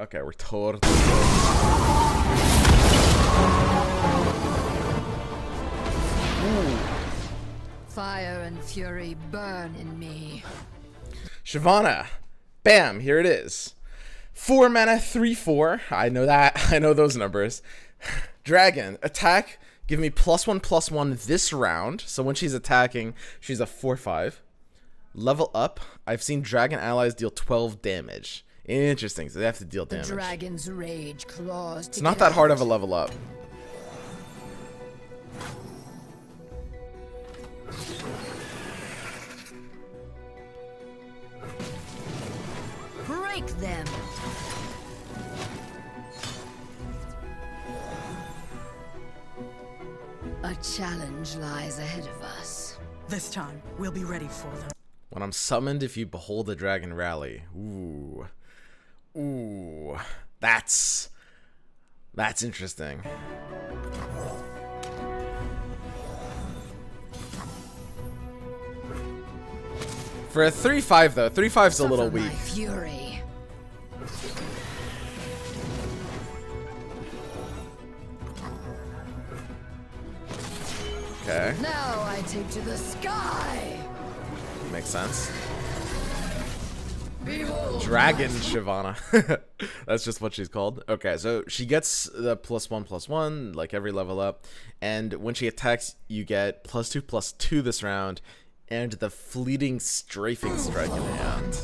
Okay, we're totally. Ooh. Fire and fury burn in me. Shyvana. Bam, here it is. 4 mana, 3/4. I know that. I know those numbers. Dragon. Attack. Give me +1/+1 this round. So when she's attacking, she's a 4/5. Level up. I've seen dragon allies deal 12 damage. Interesting. So they have to deal damage. The dragon's rage claws. It's not that hard of a level up. Break them. A challenge lies ahead of us. This time, we'll be ready for them. When I'm summoned, if you behold a dragon rally. Ooh. Ooh. That's interesting. For a 3/5 though, 3/5's a little weak. My fury. Okay. Now I take to the sky. Makes sense. Behold. Dragon Shyvana. That's just what she's called. Okay, so she gets the +1/+1 like every level up, and when she attacks, you get +2/+2 this round, and the fleeting strafing strike in hand.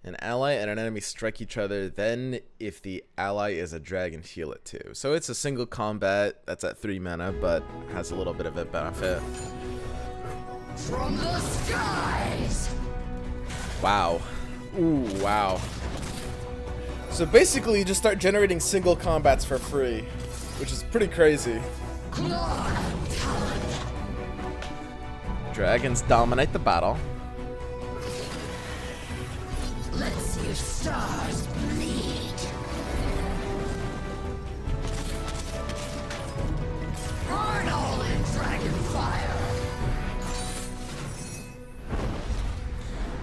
An ally and an enemy strike each other, then if the ally is a dragon, heal it too. So it's a single combat that's at 3 mana, but has a little bit of a benefit. From the skies. Wow. Ooh, wow. So basically you just start generating single combats for free, which is pretty crazy. Dragons dominate the battle. Let's see your stars bleed. Burn all in dragon fire.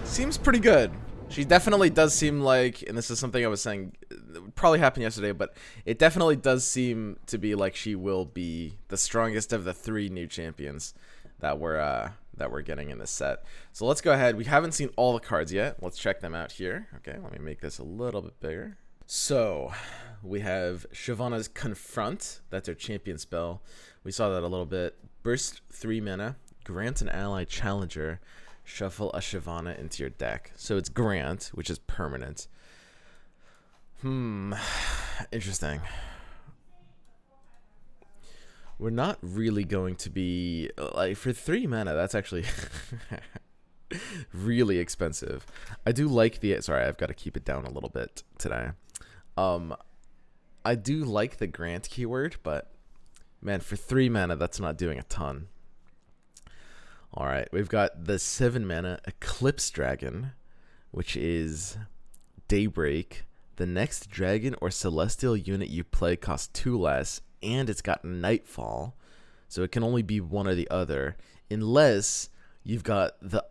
Seems pretty good. She definitely does seem like, and this is something I was saying, it would probably happen yesterday, but it definitely does seem to be like she will be the strongest of the 3 new champions that we're getting in this set. So let's go ahead. We haven't seen all the cards yet. Let's check them out here. Okay, let me make this a little bit bigger. So we have Shyvana's Confront. That's her champion spell. We saw that a little bit. Burst 3 mana. Grant an ally challenger. Shuffle a Shyvana into your deck. So it's grant, which is permanent. Interesting. We're not really going to be like for 3 mana. That's actually really expensive. I do like the sorry, I've got to keep it down a little bit today. I do like the grant keyword, but man, for 3 mana, that's not doing a ton. All right, we've got the 7 mana Eclipse Dragon, which is Daybreak. The next dragon or celestial unit you play costs 2 less, and it's got Nightfall, so it can only be one or the other, unless you've got the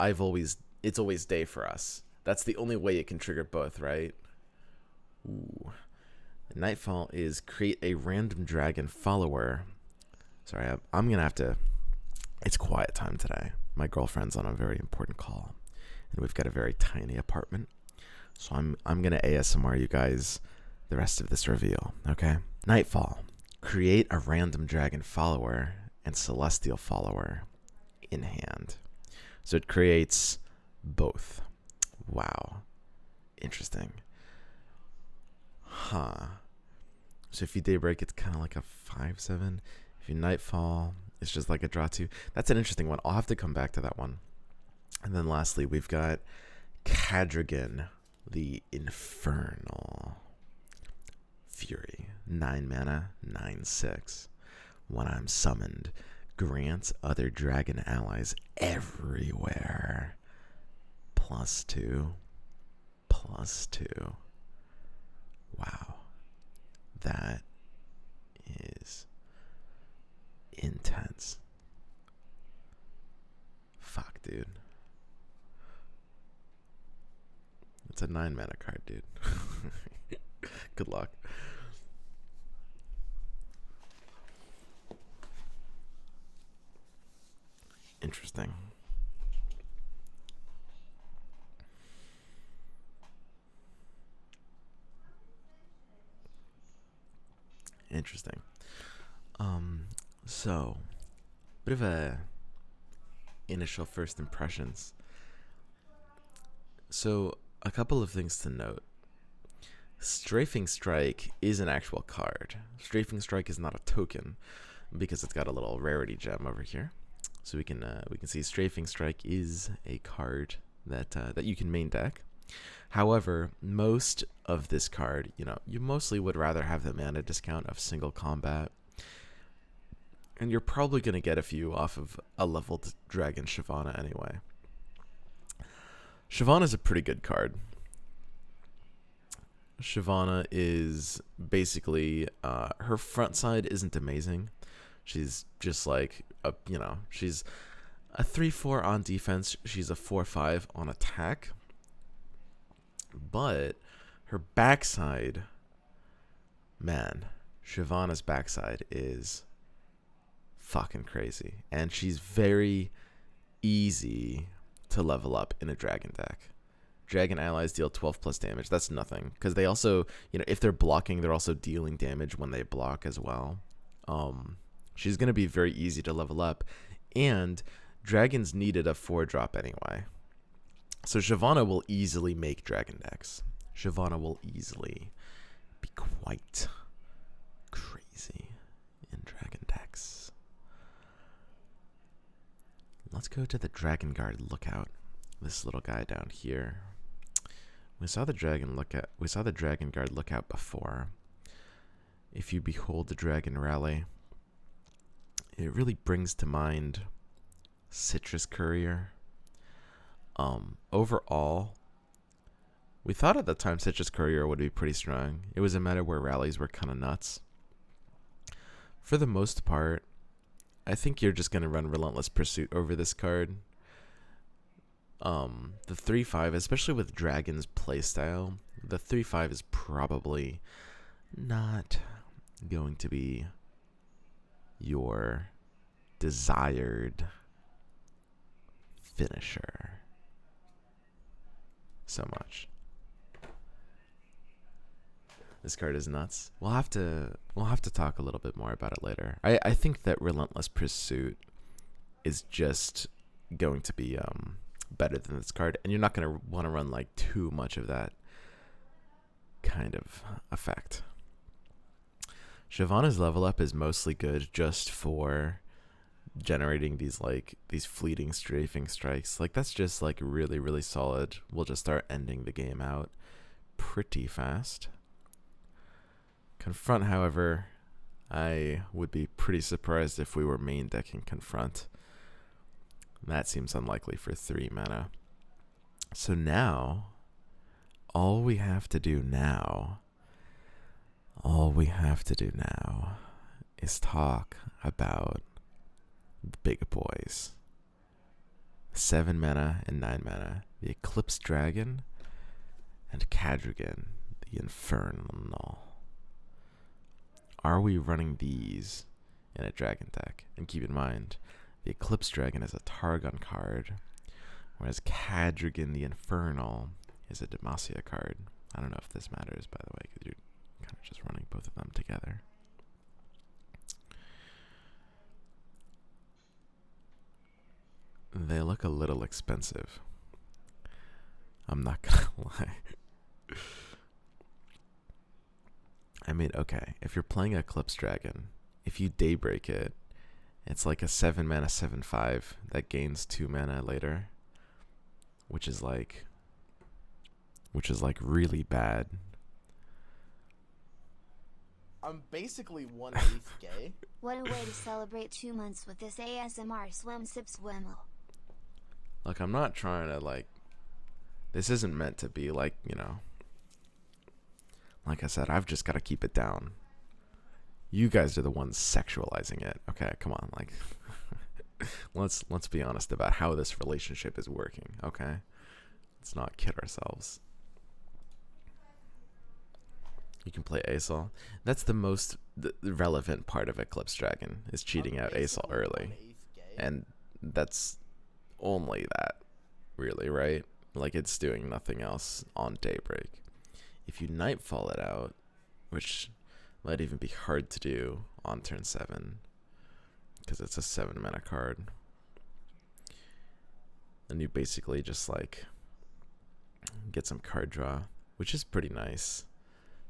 It's Always Day for us. That's the only way it can trigger both, right? Ooh. Nightfall is create a random dragon follower. Sorry, I'm gonna have to. It's quiet time today. My girlfriend's on a very important call, and we've got a very tiny apartment. So I'm gonna ASMR you guys the rest of this reveal, okay? Nightfall. Create a random dragon follower and celestial follower in hand. So it creates both. Wow. Interesting. Huh. So if you Daybreak, it's kind of like a 5/7. If you Nightfall, it's just like a draw 2. That's an interesting one. I'll have to come back to that one. And then lastly, we've got Cadragon, the Infernal. Fury. 9 mana, 9/6. When I'm summoned, grants other dragon allies everywhere +2. +2. Wow. That is intense. Fuck, dude. It's a 9 mana card, dude. Good luck. Interesting. Interesting. So, bit of a initial first impressions. So, a couple of things to note. Strafing Strike is an actual card. Strafing Strike is not a token because it's got a little rarity gem over here. So we can see Strafing Strike is a card that you can main deck. However, most of this card, you mostly would rather have the mana discount of single combat. And you're probably going to get a few off of a leveled Dragon Shyvana anyway. Shyvana is a pretty good card. Shyvana is basically, her front side isn't amazing. She's just like, she's a 3-4 on defense. She's a 4-5 on attack. But her backside, man, Shyvana's backside is fucking crazy. And she's very easy to level up in a dragon deck. Dragon allies deal 12 plus damage. That's nothing. Because they also, if they're blocking, they're also dealing damage when they block as well. She's going to be very easy to level up. And dragons needed a 4-drop anyway. So Shyvana will easily make dragon decks. Shyvana will easily be quite crazy in dragon decks. Let's go to the Dragon Guard lookout. This little guy down here. We saw the Dragon Guard lookout before. If you behold the Dragon Rally, it really brings to mind Citrus Courier. Overall, we thought at the time Citrus Courier would be pretty strong. It was a matter where rallies were kind of nuts. For the most part, I think you're just going to run Relentless Pursuit over this card. The 3-5, especially with Dragon's playstyle, the 3-5 is probably not going to be your desired finisher so much. This card is nuts. We'll have to talk a little bit more about it later. I think that Relentless Pursuit is just going to be better than this card, and you're not going to want to run like too much of that kind of effect. Shyvana's level up is mostly good just for generating these fleeting strafing strikes. Like, that's just like really, really solid. We'll just start ending the game out pretty fast. Confront, however, I would be pretty surprised if we were main decking Confront. That seems unlikely for 3 mana. So now, all we have to do now is talk about the big boys. 7 mana and 9 mana. The Eclipse Dragon and Cadrigan, the Infernal. Are we running these in a dragon deck? And keep in mind, the Eclipse Dragon is a Targon card, whereas Cadrigan the Infernal is a Demacia card. I don't know if this matters, by the way, because you're kind of just running both of them together. They look a little expensive. I'm not gonna lie. I mean, okay, if you're playing Eclipse Dragon, if you Daybreak it, it's like a 7 mana 7/5 that gains 2 mana later, which is like really bad. I'm basically 1/8 gay. What a way to celebrate 2 months with this ASMR swim sip swimble. Look, I'm not trying to This isn't meant to be like, you know, like I said, I've just got to keep it down. You guys are the ones sexualizing it. Okay, come on, like let's be honest about how this relationship is working, okay? Let's not kid ourselves. You can play Asol. That's the most relevant part of Eclipse Dragon, is cheating out Asol early. And that's only that, really, right? Like, it's doing nothing else on Daybreak. If you Nightfall it out, which might even be hard to do on turn 7, because it's a 7-mana card, and you basically just, like, get some card draw, which is pretty nice.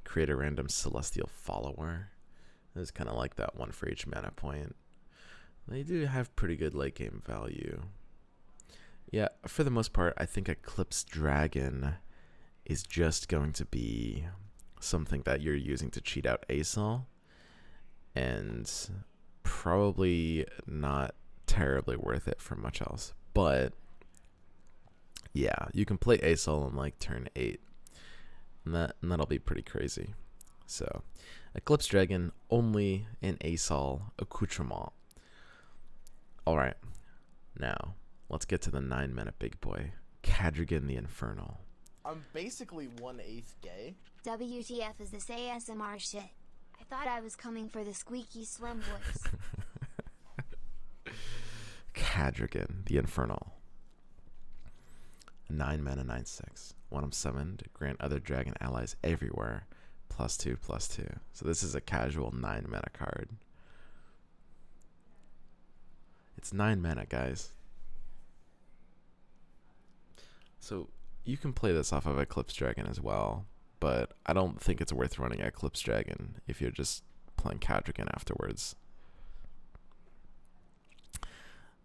Create a random Celestial Follower. It's kind of like that one for each mana point. They do have pretty good late game value. Yeah, for the most part, I think Eclipse Dragon is just going to be something that you're using to cheat out Asol, and probably not terribly worth it for much else. But yeah, you can play Asol on like turn 8, and that'll be pretty crazy. So Eclipse Dragon, only an Asol accoutrement. Alright, now let's get to the 9-mana big boy, Cadrigan the Infernal. I'm basically 1/8 gay. WTF is this ASMR shit? I thought I was coming for the squeaky swim voice. Cadrigan the Infernal. 9 mana, 9/6. When I'm summoned, grant other dragon allies everywhere +2/+2. So this is a casual 9 mana card. It's 9 mana, guys. So you can play this off of Eclipse Dragon as well, but I don't think it's worth running Eclipse Dragon if you're just playing Cadrigan afterwards.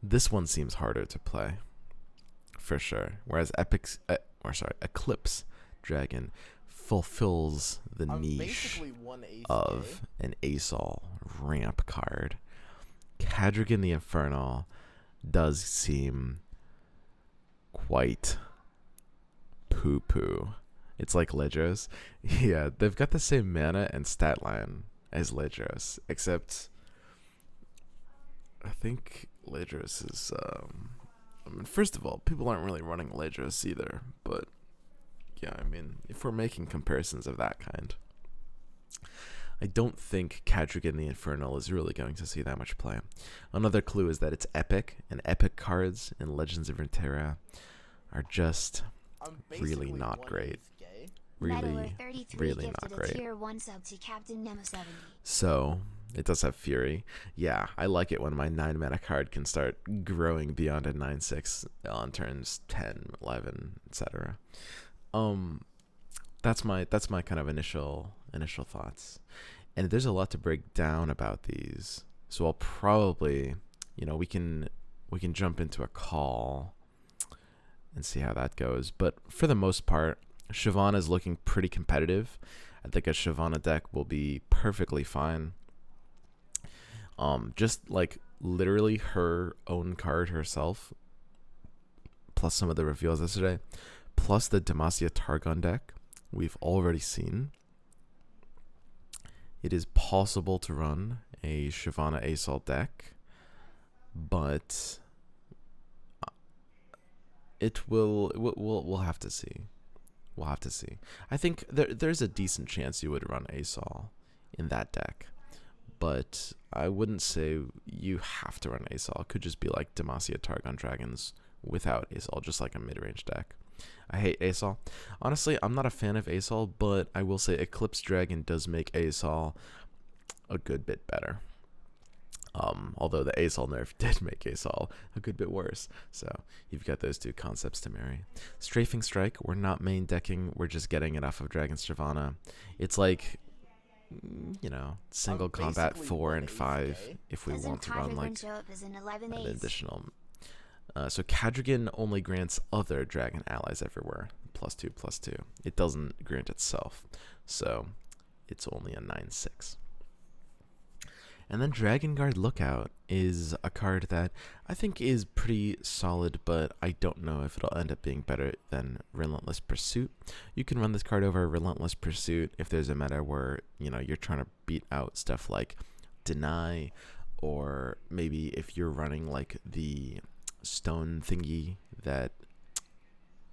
This one seems harder to play, for sure. Whereas Eclipse Dragon fulfills the niche of an Asol ramp card. Cadrigan the Infernal does seem quite poo-poo. It's like Ledros. Yeah, they've got the same mana and stat line as Ledros, except I think Ledros is I mean, first of all, people aren't really running Ledros either, but yeah, I mean, if we're making comparisons of that kind, I don't think Cadrigan the Infernal is really going to see that much play. Another clue is that it's epic, and epic cards in Legends of Runeterra are just really not great. Really not great. Tier 1 sub to Captain Nemo 70. So it does have Fury. Yeah, I like it when my 9 mana card can start growing beyond a 9/6 on turns 10, 11, etc. That's my kind of initial thoughts. And there's a lot to break down about these. So I'll probably, you know, we can jump into a call and see how that goes. But for the most part, Shyvana is looking pretty competitive. I think a Shyvana deck will be perfectly fine. Just like literally her own card herself, plus some of the reveals yesterday, plus the Demacia Targon deck we've already seen. It is possible to run a Shyvana Asol deck, but we'll have to see. We'll have to see. I think there's a decent chance you would run Asol in that deck, but I wouldn't say you have to run Asol. It could just be like Demacia Targon Dragons without Asol, just like a mid-range deck. I hate Asol. Honestly, I'm not a fan of Asol, but I will say Eclipse Dragon does make Asol a good bit better. Although the Asol nerf did make Asol a good bit worse. So you've got those two concepts to marry. Strafing Strike, we're not main decking. We're just getting it off of Dragon's Shyvana. It's like, you know, single combat 4 and 5 if we want to run like an additional. So Cadrigan only grants other dragon allies everywhere +2/+2. It doesn't grant itself, so it's only a 9/6. And then Dragon Guard Lookout is a card that I think is pretty solid, but I don't know if it'll end up being better than Relentless Pursuit. You can run this card over Relentless Pursuit if there's a meta where, you know, you're trying to beat out stuff like Deny, or maybe if you're running like the stone thingy that,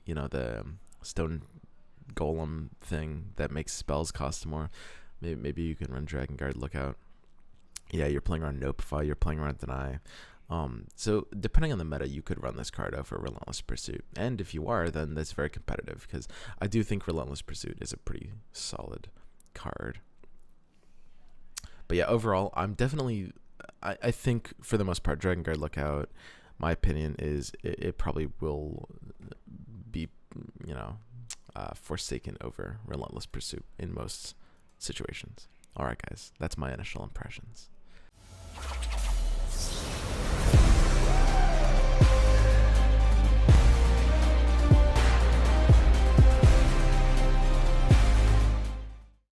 you know, the stone golem thing that makes spells cost more. Maybe you can run Dragon Guard Lookout. Yeah, you're playing around Notify, you're playing around Deny. So depending on the meta, you could run this card over Relentless Pursuit. And if you are, then that's very competitive, because I do think Relentless Pursuit is a pretty solid card. But yeah, overall, I'm definitely, I think for the most part, Dragon Guard Lookout, my opinion is it probably will be, you know, forsaken over Relentless Pursuit in most situations. Alright guys, that's my initial impressions.